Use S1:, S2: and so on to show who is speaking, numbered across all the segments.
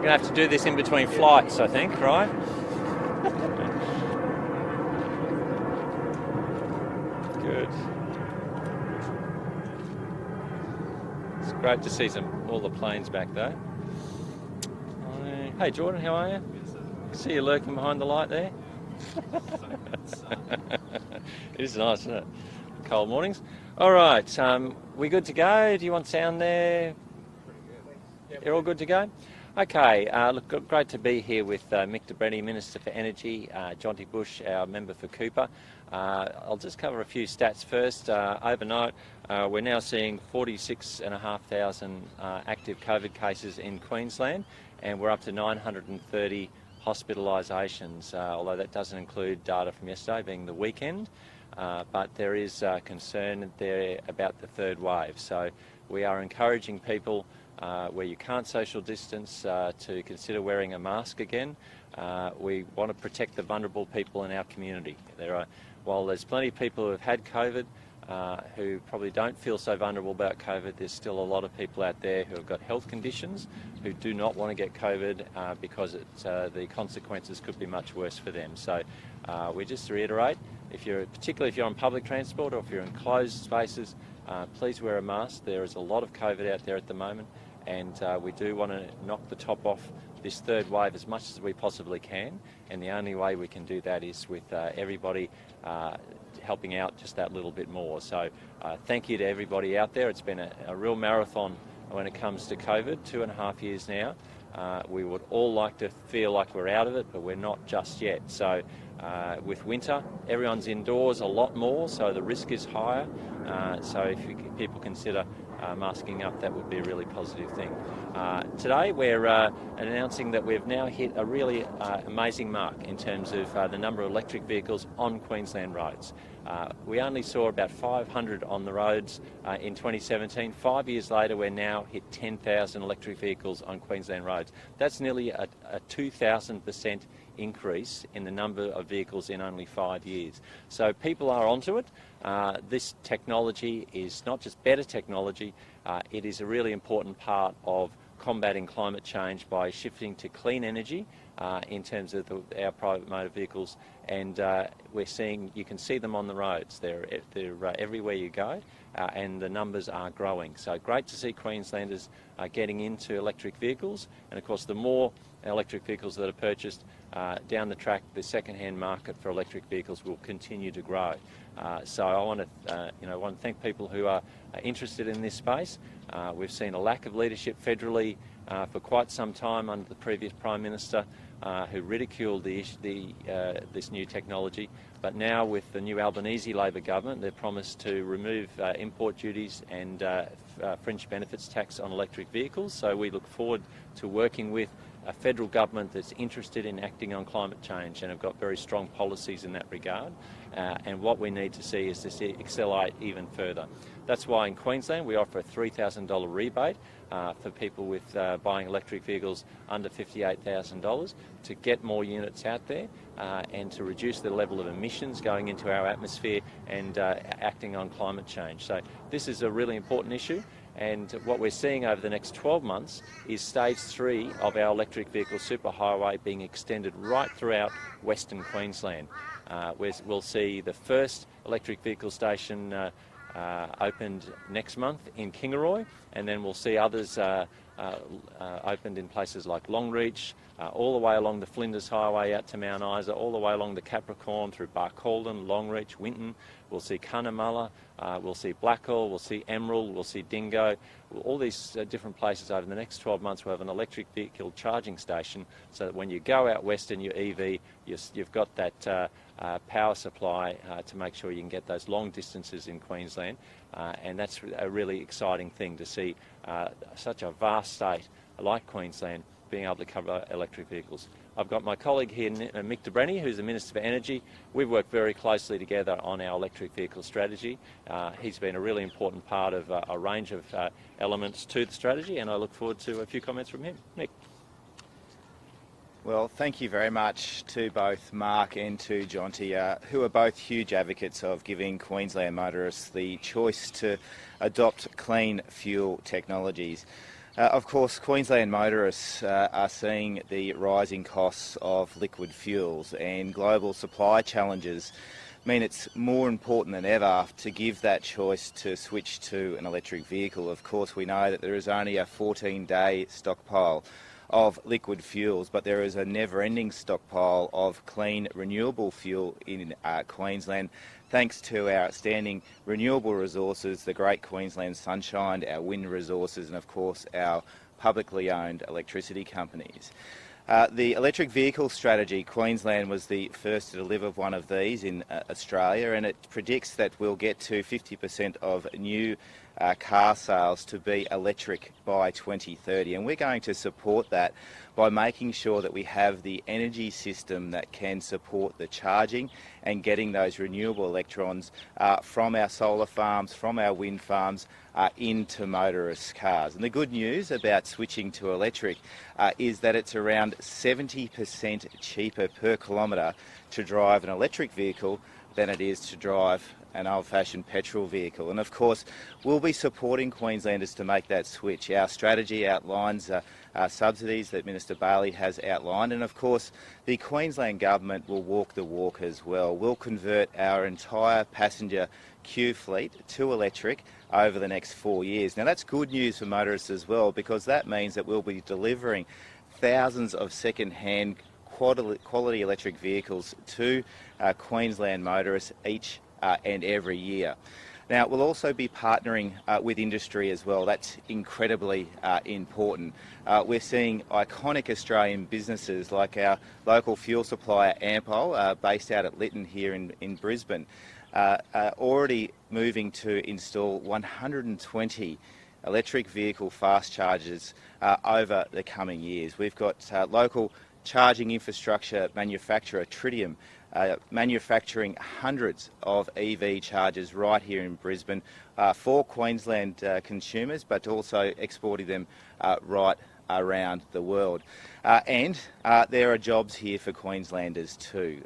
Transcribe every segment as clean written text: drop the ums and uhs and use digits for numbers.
S1: going to have to do this in between flights, I think, right? Good. It's great to see all the planes back though. Hey Jordan, how are you? See you lurking behind the light there. It is nice, isn't it? Cold mornings. All right, we good to go? Do you want sound there? You're all good to go? Okay, look, great to be here with Mick de Brenni, Minister for Energy, Jonty Bush, our member for Cooper. I'll just cover a few stats first. Overnight, we're now seeing 46,500 active COVID cases in Queensland, and we're up to 930 hospitalisations, although that doesn't include data from yesterday being the weekend. But there is concern there about the third wave. So we are encouraging people where you can't social distance to consider wearing a mask again. We want to protect the vulnerable people in our community. While there's plenty of people who have had COVID who probably don't feel so vulnerable about COVID, there's still a lot of people out there who have got health conditions who do not want to get COVID because the consequences could be much worse for them. So we just reiterate, particularly if you're on public transport or if you're in closed spaces, please wear a mask. There is a lot of COVID out there at the moment, and we do want to knock the top off this third wave as much as we possibly can, and the only way we can do that is with everybody helping out just that little bit more. So thank you to everybody out there. It's been a real marathon when it comes to COVID, 2.5 years now. We would all like to feel like we're out of it, but we're not just yet. So with winter, everyone's indoors a lot more, so the risk is higher. So if people consider masking up, that would be a really positive thing. Today we're announcing that we've now hit a really amazing mark in terms of the number of electric vehicles on Queensland roads. We only saw about 500 on the roads in 2017. 5 years later, we're now hit 10,000 electric vehicles on Queensland roads. That's nearly a 2,000% increase in the number of vehicles in only 5 years. So people are onto it. This technology is not just better technology, it is a really important part of combating climate change by shifting to clean energy in terms of our private motor vehicles, and you can see them on the roads. They're everywhere you go, and the numbers are growing. So great to see Queenslanders getting into electric vehicles, and of course the more electric vehicles that are purchased down the track, the second-hand market for electric vehicles will continue to grow. So I want to thank people who are interested in this space. We've seen a lack of leadership federally for quite some time under the previous Prime Minister, who ridiculed this new technology. But now with the new Albanese Labor government, they've promised to remove import duties and fringe benefits tax on electric vehicles. So we look forward to working with a federal government that's interested in acting on climate change and have got very strong policies in that regard. And what we need to see is to accelerate even further. That's why in Queensland we offer a $3,000 rebate for people with buying electric vehicles under $58,000 to get more units out there and to reduce the level of emissions going into our atmosphere and acting on climate change. So this is a really important issue. And what we're seeing over the next 12 months is stage 3 of our electric vehicle superhighway being extended right throughout Western Queensland. We'll see the first electric vehicle station opened next month in Kingaroy, and then we'll see others opened in places like Longreach, all the way along the Flinders Highway out to Mount Isa, all the way along the Capricorn through Barcaldine, Longreach, Winton. We'll see Cunnamulla, we'll see Blackall, we'll see Emerald, we'll see Dingo. All these different places over the next 12 months will have an electric vehicle charging station, so that when you go out west in your EV, you've got that power supply to make sure you can get those long distances in Queensland. And that's a really exciting thing to see such a vast state like Queensland being able to cover electric vehicles. I've got my colleague here, Mick de Brenni, who's the Minister for Energy. We've worked very closely together on our electric vehicle strategy. He's been a really important part of a range of elements to the strategy, and I look forward to a few comments from him. Mick.
S2: Well, thank you very much to both Mark and to Jonty, who are both huge advocates of giving Queensland motorists the choice to adopt clean fuel technologies. Of course, Queensland motorists are seeing the rising costs of liquid fuels, and global supply challenges mean it's more important than ever to give that choice to switch to an electric vehicle. Of course, we know that there is only a 14-day stockpile of liquid fuels, but there is a never-ending stockpile of clean, renewable fuel in Queensland, thanks to our outstanding renewable resources, the great Queensland sunshine, our wind resources, and of course our publicly owned electricity companies. The electric vehicle strategy, Queensland was the first to deliver one of these in Australia, and it predicts that we'll get to 50% of new car sales to be electric by 2030, and we're going to support that by making sure that we have the energy system that can support the charging and getting those renewable electrons from our solar farms, from our wind farms, into motorist cars. And the good news about switching to electric is that it's around 70% cheaper per kilometre to drive an electric vehicle than it is to drive an old-fashioned petrol vehicle. And of course, we'll be supporting Queenslanders to make that switch. Our strategy outlines subsidies that Minister Bailey has outlined, and of course the Queensland Government will walk the walk as well. We'll convert our entire passenger queue fleet to electric over the next 4 years. Now that's good news for motorists as well, because that means that we'll be delivering thousands of second-hand quality electric vehicles to Queensland motorists each and every year. Now, we'll also be partnering with industry as well. That's incredibly important. We're seeing iconic Australian businesses like our local fuel supplier Ampol, based out at Lytton here in Brisbane, already moving to install 120 electric vehicle fast chargers over the coming years. We've got local charging infrastructure manufacturer Tritium manufacturing hundreds of EV chargers right here in Brisbane for Queensland consumers, but also exporting them right around the world. And there are jobs here for Queenslanders too.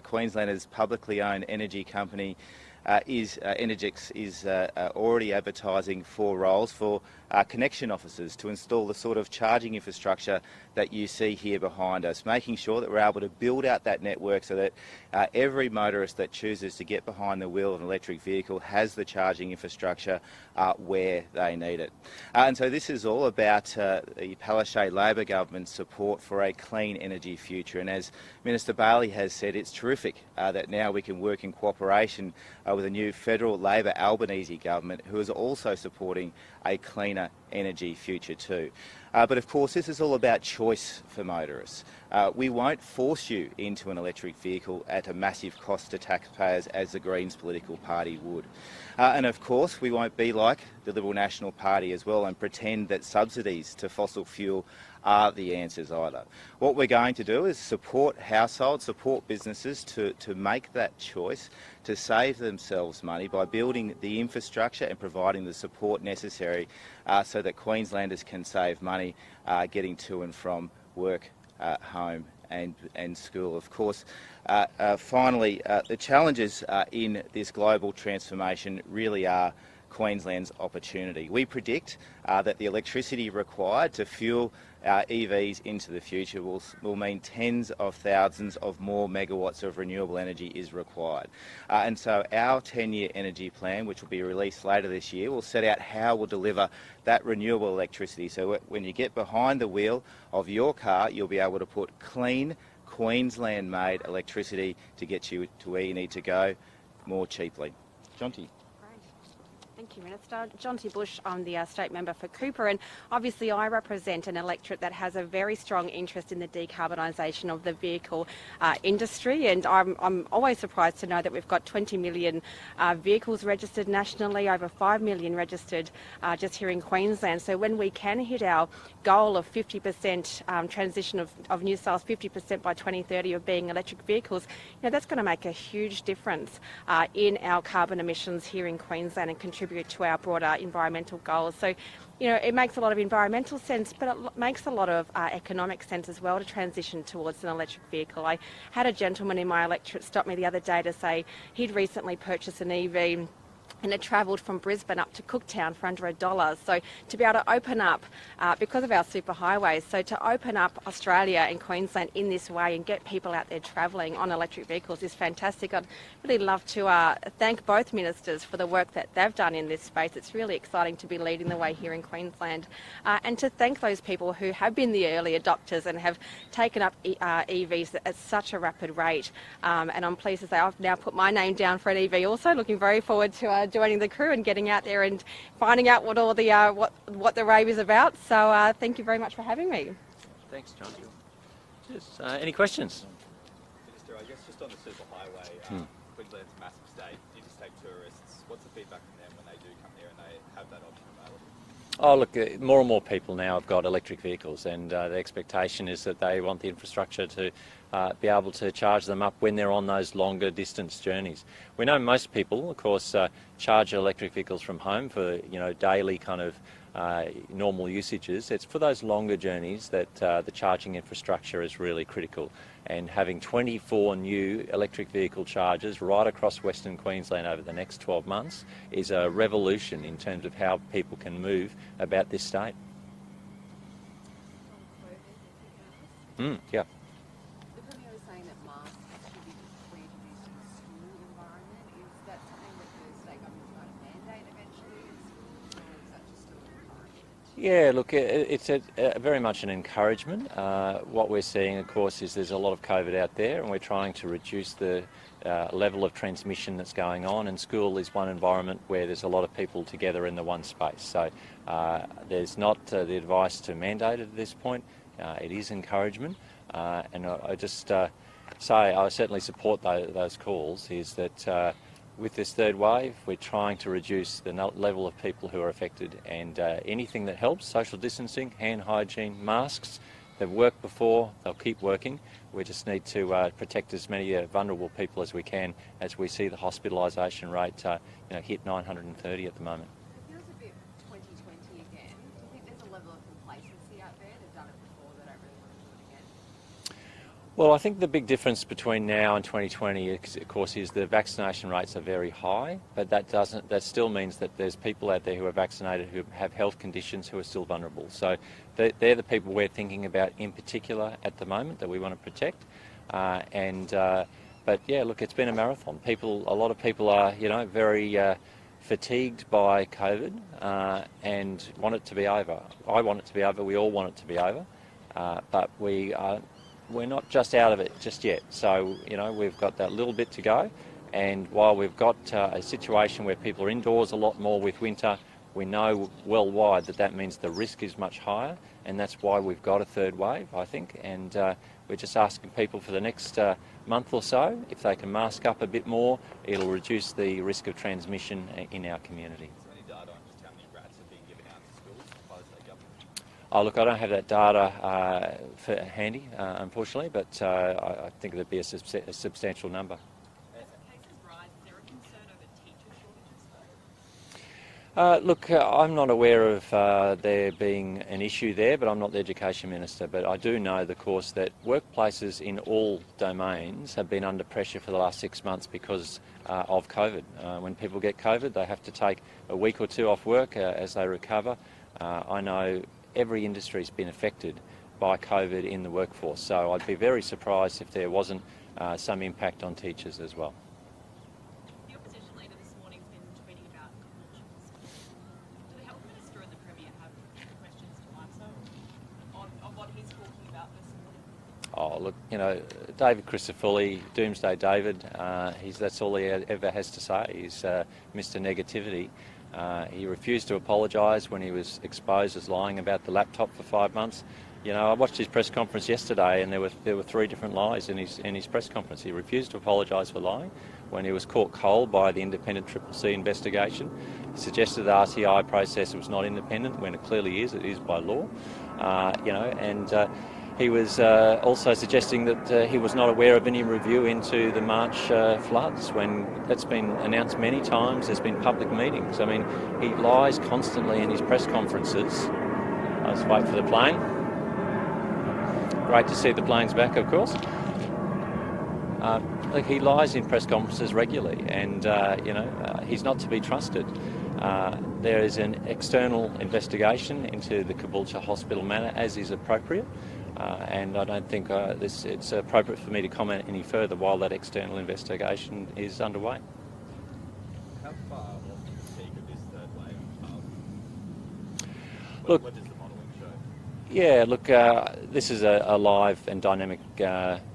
S2: Queenslanders' publicly owned energy company Energix is already advertising for roles for connection officers to install the sort of charging infrastructure that you see here behind us, making sure that we're able to build out that network so that every motorist that chooses to get behind the wheel of an electric vehicle has the charging infrastructure where they need it. And so this is all about the Palaszczuk Labor government's support for a clean energy future. And as Minister Bailey has said, it's terrific that now we can work in cooperation with a new federal Labor Albanese government who is also supporting a cleaner energy future too. But of course this is all about choice for motorists. We won't force you into an electric vehicle at a massive cost to taxpayers as the Greens political party would. And of course we won't be like the Liberal National Party as well and pretend that subsidies to fossil fuel are the answers either. What we're going to do is support households, support businesses to make that choice, to save themselves money by building the infrastructure and providing the support necessary so that Queenslanders can save money getting to and from work, home and school. Of course, finally, the challenges in this global transformation really are Queensland's opportunity. We predict that the electricity required to fuel EVs into the future will mean tens of thousands of more megawatts of renewable energy is required. And so our 10-year energy plan, which will be released later this year, will set out how we'll deliver that renewable electricity. So when you get behind the wheel of your car, you'll be able to put clean, Queensland-made electricity to get you to where you need to go more cheaply. Jonty.
S3: Thank you, Minister. Jonty Bush, I'm the State Member for Cooper, and obviously I represent an electorate that has a very strong interest in the decarbonisation of the vehicle industry, and I'm always surprised to know that we've got 20 million vehicles registered nationally, over 5 million registered just here in Queensland. So when we can hit our goal of 50% transition of new sales, 50% by 2030 of being electric vehicles, you know, that's going to make a huge difference in our carbon emissions here in Queensland and contribute to our broader environmental goals. So, you know, it makes a lot of environmental sense, but it makes a lot of economic sense as well to transition towards an electric vehicle. I had a gentleman in my electorate stop me the other day to say he'd recently purchased an EV and it travelled from Brisbane up to Cooktown for under $1. So to be able to open up, because of our superhighways, so to open up Australia and Queensland in this way and get people out there travelling on electric vehicles is fantastic. I'd really love to thank both ministers for the work that they've done in this space. It's really exciting to be leading the way here in Queensland, and to thank those people who have been the early adopters and have taken up EVs at such a rapid rate. And I'm pleased to say I've now put my name down for an EV also, looking very forward to joining the crew and getting out there and finding out what all the what the rave is about. So thank you very much for having me.
S1: Thanks, John. Just, any questions?
S4: Minister, I guess just on the superhighway, Queensland's a massive state, interstate tourists, what's the feedback from them when they do come here and they have that option available?
S1: Oh, look, more and more people now have got electric vehicles, and the expectation is that they want the infrastructure to be able to charge them up when they're on those longer distance journeys. We know most people, of course, charge electric vehicles from home for, you know, daily kind of normal usages. It's for those longer journeys that the charging infrastructure is really critical. And having 24 new electric vehicle chargers right across Western Queensland over the next 12 months is a revolution in terms of how people can move about this state. Yeah.
S5: The Premier was saying that masks should be reintroduced in the school environment. Is that something that the state government's going to mandate eventually in schools, or is that just still an encouragement?
S1: Yeah, look, it's very much an encouragement. What we're seeing, of course, is there's a lot of COVID out there, and we're trying to reduce the level of transmission that's going on, and school is one environment where there's a lot of people together in the one space. So there's not the advice to mandate it at this point. It is encouragement, and I just say I certainly support those calls, is that with this third wave, we're trying to reduce the level of people who are affected, and anything that helps, social distancing, hand hygiene, masks, they've worked before, they'll keep working. We just need to protect as many vulnerable people as we can, as we see the hospitalisation rate hit 930 at the moment.
S5: It feels a bit 2020 again. Do you think there's a level of complacency out there? They've done it before, they don't really want to do it again?
S1: Well, I think the big difference between now and 2020, of course, is the vaccination rates are very high, but that still means that there's people out there who are vaccinated who have health conditions who are still vulnerable. So they're the people we're thinking about in particular at the moment that we want to protect. But yeah, look, it's been a marathon. A lot of people are, very fatigued by COVID and want it to be over. I want it to be over. We all want it to be over, but we're not just out of it just yet. So, we've got that little bit to go. And while we've got a situation where people are indoors a lot more with winter, we know worldwide that means the risk is much higher. And that's why we've got a third wave, I think. And we're just asking people for the next month or so, if they can mask up a bit more, it'll reduce the risk of transmission in our community.
S4: Any data on just how many rats are being given out to schools by the state government?
S1: Oh, look, I don't have that data handy, unfortunately, but I think there'd be a substantial number.
S5: As the cases rise, is there a concern over teacher shortages though?
S1: Look, I'm not aware of there being an issue there, but I'm not the Education Minister. But I do know, of course, that workplaces in all domains have been under pressure for the last 6 months because of COVID. When people get COVID, they have to take a week or two off work as they recover. I know every industry's been affected by COVID in the workforce, so I'd be very surprised if there wasn't some impact on teachers as well.
S5: The opposition leader this morning's been tweeting about abortions. Do the Health Minister and the Premier have questions to answer on what he's talking about this morning?
S1: Oh, look, David Christofouli, Doomsday David, that's all he ever has to say. He's Mr. Negativity. He refused to apologise when he was exposed as lying about the laptop for 5 months. I watched his press conference yesterday, and there were 3 different lies in his press conference. He refused to apologise for lying when he was caught cold by the independent CCC investigation. He suggested the RTI process was not independent when it clearly is. It is by law, he was also suggesting that he was not aware of any review into the March floods, when that's been announced many times. There's been public meetings. I mean, he lies constantly in his press conferences. Let's wait for the plane. Great to see the planes back, of course. Look, he lies in press conferences regularly, and he's not to be trusted. There is an external investigation into the Caboolture Hospital matter, as is appropriate, and I don't think it's appropriate for me to comment any further while that external investigation is underway.
S4: How far off the peak of this third wave are?
S1: Look,
S4: What does the modelling show?
S1: yeah, look, this is a live and dynamic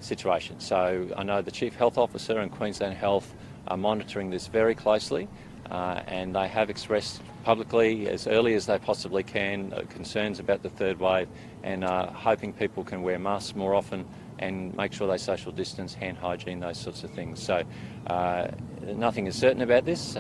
S1: situation. So I know the Chief Health Officer and Queensland Health are monitoring this very closely, and they have expressed publicly as early as they possibly can concerns about the third wave, and hoping people can wear masks more often and make sure they social distance, hand hygiene, those sorts of things. So nothing is certain about this.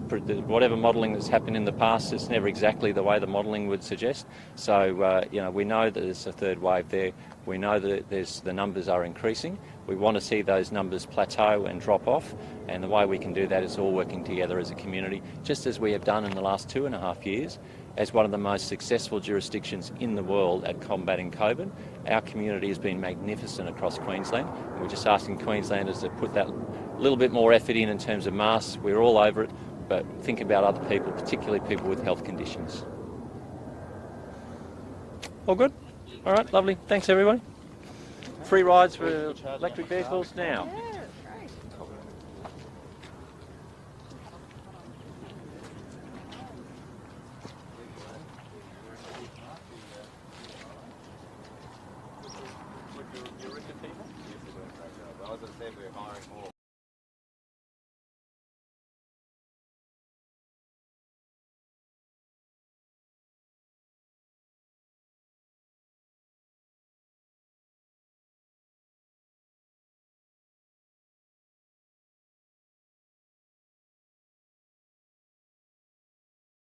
S1: Whatever modelling that's happened in the past is never exactly the way the modelling would suggest. So we know that there's a third wave there. We know that the numbers are increasing. We want to see those numbers plateau and drop off, and the way we can do that is all working together as a community, just as we have done in the last 2.5 years. As one of the most successful jurisdictions in the world at combating COVID, our community has been magnificent across Queensland. We're just asking Queenslanders to put that little bit more effort in terms of masks. We're all over it, but think about other people, particularly people with health conditions. All good? All right, lovely. Thanks, everybody. Free rides for electric vehicles now.
S3: Yeah, that's great.
S2: As I said, we're hiring more.